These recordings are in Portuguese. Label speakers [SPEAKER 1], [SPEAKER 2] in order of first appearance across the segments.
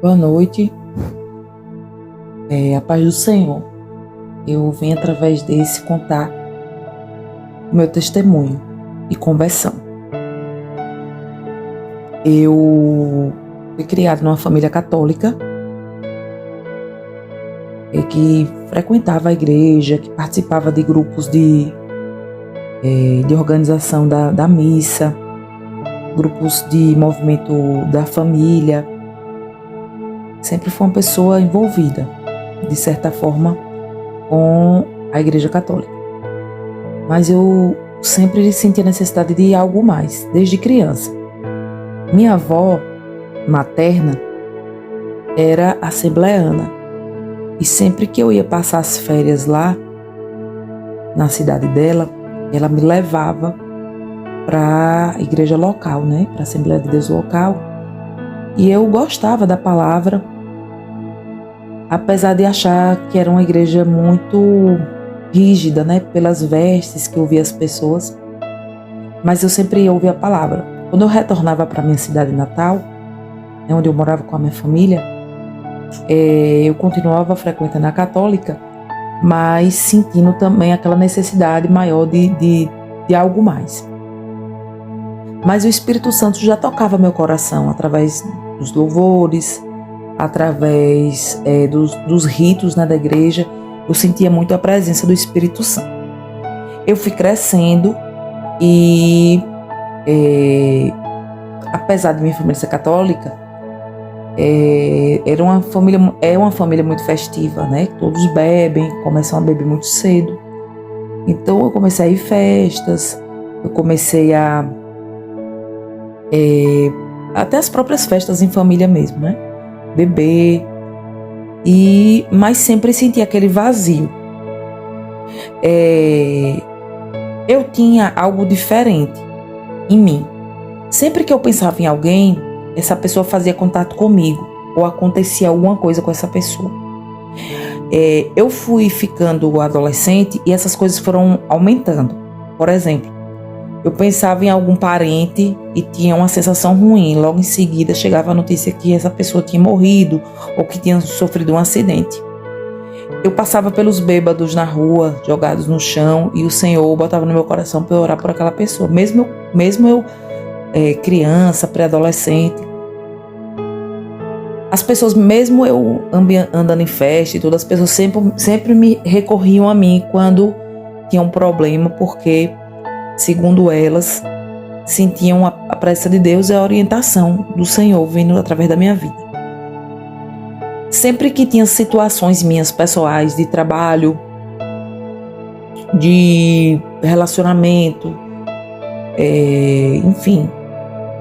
[SPEAKER 1] Boa noite, a paz do Senhor. Eu vim através desse contar o meu testemunho e conversão. Eu fui criado numa família católica que frequentava a igreja, que participava de grupos de organização da missa, grupos de movimento da família. Sempre fui uma pessoa envolvida, de certa forma, com a Igreja Católica. Mas eu sempre senti a necessidade de algo mais, desde criança. Minha avó materna era assembleana, e sempre que eu ia passar as férias lá, na cidade dela, ela me levava para a igreja local, para a Assembleia de Deus local. E eu gostava da palavra, apesar de achar que era uma igreja muito rígida, pelas vestes que eu via as pessoas. Mas eu sempre ia ouvir a palavra. Quando eu retornava para a minha cidade natal, onde eu morava com a minha família, eu continuava frequentando a católica, mas sentindo também aquela necessidade maior de algo mais. Mas o Espírito Santo já tocava meu coração através dos louvores, através dos ritos da igreja. Eu sentia muito a presença do Espírito Santo. Eu fui crescendo e, apesar de minha família ser católica, é uma família muito festiva, Todos bebem, começam a beber muito cedo. Então eu comecei a ir em festas, eu comecei a até as próprias festas em família mesmo, beber, mas sempre senti aquele vazio. Eu tinha algo diferente em mim. Sempre que eu pensava em alguém, essa pessoa fazia contato comigo, ou acontecia alguma coisa com essa pessoa. Eu fui ficando adolescente e essas coisas foram aumentando. Por exemplo, eu pensava em algum parente e tinha uma sensação ruim. Logo em seguida chegava a notícia que essa pessoa tinha morrido ou que tinha sofrido um acidente. Eu passava pelos bêbados na rua, jogados no chão, e o Senhor botava no meu coração para eu orar por aquela pessoa. Mesmo eu criança, pré-adolescente. As pessoas, mesmo eu andando em festa e tudo, as pessoas sempre me recorriam a mim quando tinham um problema, porque, segundo elas, sentiam a presença de Deus e a orientação do Senhor vindo através da minha vida. Sempre que tinha situações minhas pessoais, de trabalho, de relacionamento, enfim,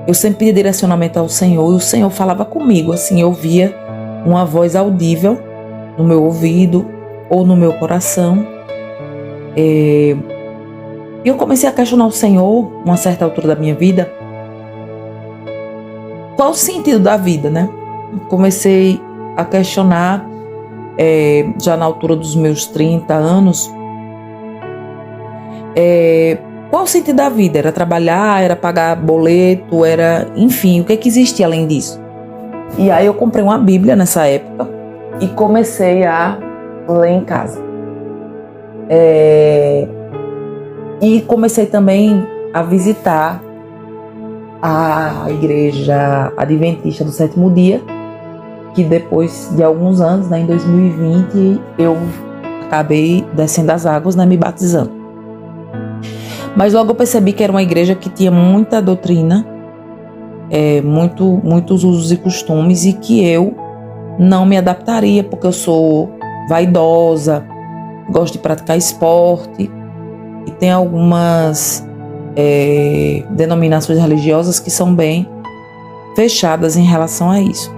[SPEAKER 1] eu sempre pedia direcionamento ao Senhor, e o Senhor falava comigo, assim, eu via uma voz audível no meu ouvido ou no meu coração. E eu comecei a questionar o Senhor, uma certa altura da minha vida, qual o sentido da vida, Comecei a questionar, já na altura dos meus 30 anos, qual o sentido da vida? Era trabalhar, era pagar boleto, enfim, o que existia além disso? E aí eu comprei uma Bíblia nessa época e comecei a ler em casa. E comecei também a visitar a igreja adventista do sétimo dia, que depois de alguns anos, em 2020, eu acabei descendo as águas, me batizando. Mas logo eu percebi que era uma igreja que tinha muita doutrina, muitos usos e costumes, e que eu não me adaptaria, porque eu sou vaidosa, gosto de praticar esporte, e tem algumas denominações religiosas que são bem fechadas em relação a isso.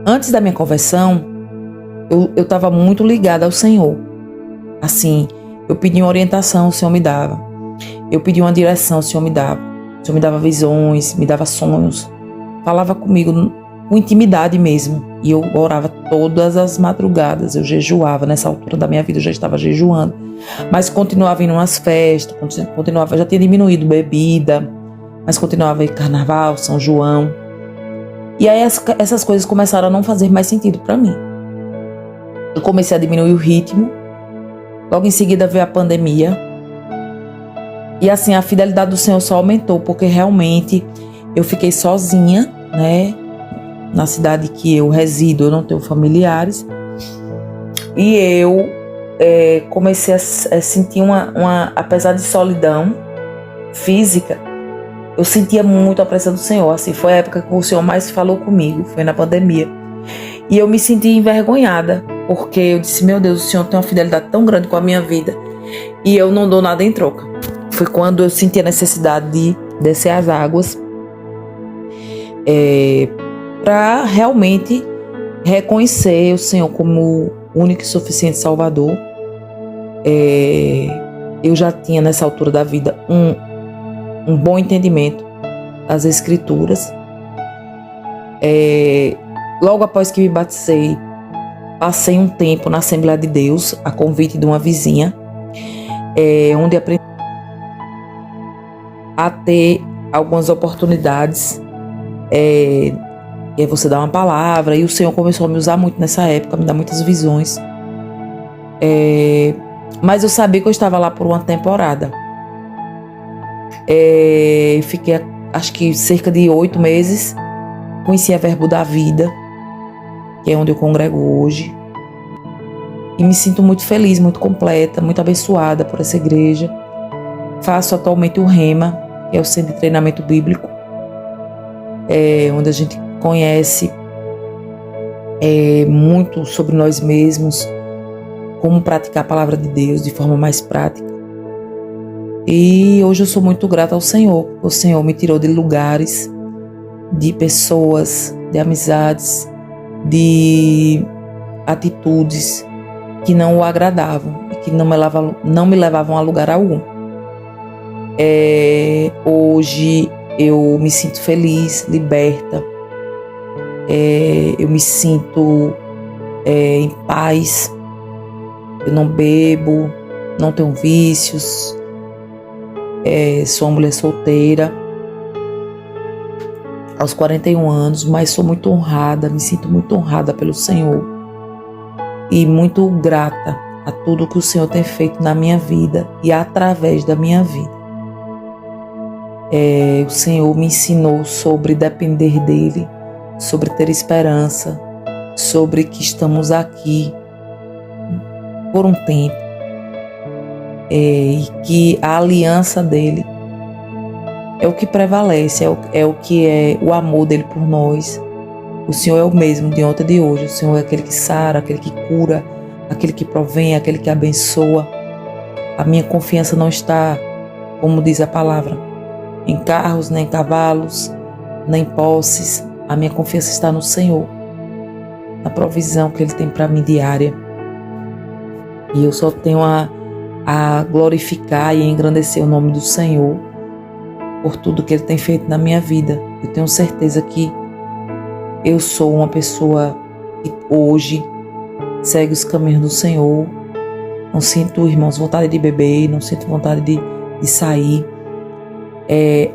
[SPEAKER 1] Antes da minha conversão, eu estava muito ligada ao Senhor. Assim, eu pedi uma orientação, o Senhor me dava. Eu pedi uma direção, o Senhor me dava. O Senhor me dava visões, me dava sonhos. Falava comigo com intimidade mesmo. E eu orava todas as madrugadas. Eu jejuava. Nessa altura da minha vida eu já estava jejuando. Mas continuava indo nas festas, já tinha diminuído bebida. mas continuava a ir carnaval, São João. E aí essas coisas começaram a não fazer mais sentido para mim. Eu comecei a diminuir o ritmo. Logo em seguida veio a pandemia. E assim, a fidelidade do Senhor só aumentou, porque realmente eu fiquei sozinha, né? Na cidade que eu resido, eu não tenho familiares. E eu comecei a sentir apesar de solidão física, eu sentia muito a presença do Senhor. Assim, foi a época que o Senhor mais falou comigo, foi na pandemia. E eu me senti envergonhada, porque eu disse, meu Deus, o Senhor tem uma fidelidade tão grande com a minha vida e eu não dou nada em troca. Foi quando eu senti a necessidade de descer as águas para realmente reconhecer o Senhor como o único e suficiente Salvador. Eu já tinha nessa altura da vida um bom entendimento das Escrituras. Logo após que me batizei, passei um tempo na Assembleia de Deus, a convite de uma vizinha, onde aprendi a ter algumas oportunidades. E aí você dá uma palavra, e o Senhor começou a me usar muito nessa época, me dar muitas visões. Mas eu sabia que eu estava lá por uma temporada. Fiquei, acho que cerca de 8 meses. Conheci a Verbo da Vida, que é onde eu congrego hoje. E me sinto muito feliz, muito completa, muito abençoada por essa igreja. Faço atualmente o Rema, que é o Centro de Treinamento Bíblico, onde a gente conhece muito sobre nós mesmos, como praticar a palavra de Deus de forma mais prática. E hoje eu sou muito grata ao Senhor. O Senhor me tirou de lugares, de pessoas, de amizades, de atitudes que não o agradavam e que não me levavam a lugar algum. Hoje eu me sinto feliz, liberta. Eu me sinto em paz. Eu não bebo, não tenho vícios. Sou uma mulher solteira aos 41 anos, mas sou muito honrada, me sinto muito honrada pelo Senhor e muito grata a tudo que o Senhor tem feito na minha vida e através da minha vida. O Senhor me ensinou sobre depender dEle, sobre ter esperança, sobre que estamos aqui por um tempo, e que a aliança dEle é o que prevalece, é o que é o amor dEle por nós. O Senhor é o mesmo de ontem e de hoje. O Senhor é aquele que sara, aquele que cura, aquele que provém, aquele que abençoa. A minha confiança não está, como diz a palavra, em carros, nem em cavalos, nem em posses. A minha confiança está no Senhor, na provisão que Ele tem para mim diária. E eu só tenho a glorificar e engrandecer o nome do Senhor por tudo que Ele tem feito na minha vida. Eu tenho certeza que eu sou uma pessoa que hoje segue os caminhos do Senhor. Não sinto, irmãos, vontade de beber, não sinto vontade de sair.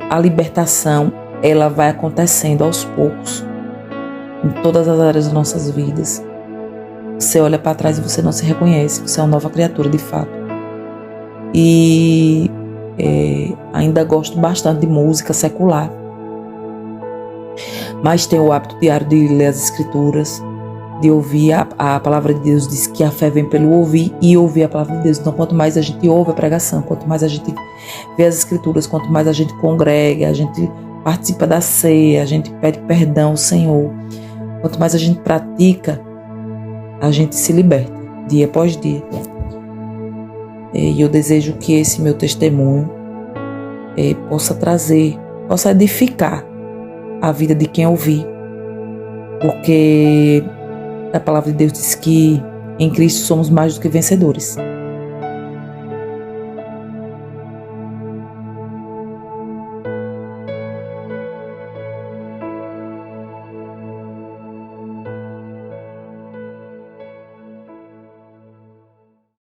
[SPEAKER 1] A libertação, ela vai acontecendo aos poucos, em todas as áreas das nossas vidas. Você olha para trás e você não se reconhece, você é uma nova criatura de fato. E ainda gosto bastante de música secular, mas tenho o hábito diário de ler as Escrituras, de ouvir a palavra de Deus. Diz que a fé vem pelo ouvir e ouvir a palavra de Deus. Então, quanto mais a gente ouve a pregação, quanto mais a gente vê as Escrituras, quanto mais a gente congrega, a gente participa da ceia, a gente pede perdão ao Senhor, quanto mais a gente pratica, a gente se liberta dia após dia. E eu desejo que esse meu testemunho possa edificar a vida de quem ouvir, porque a palavra de Deus diz que em Cristo somos mais do que vencedores.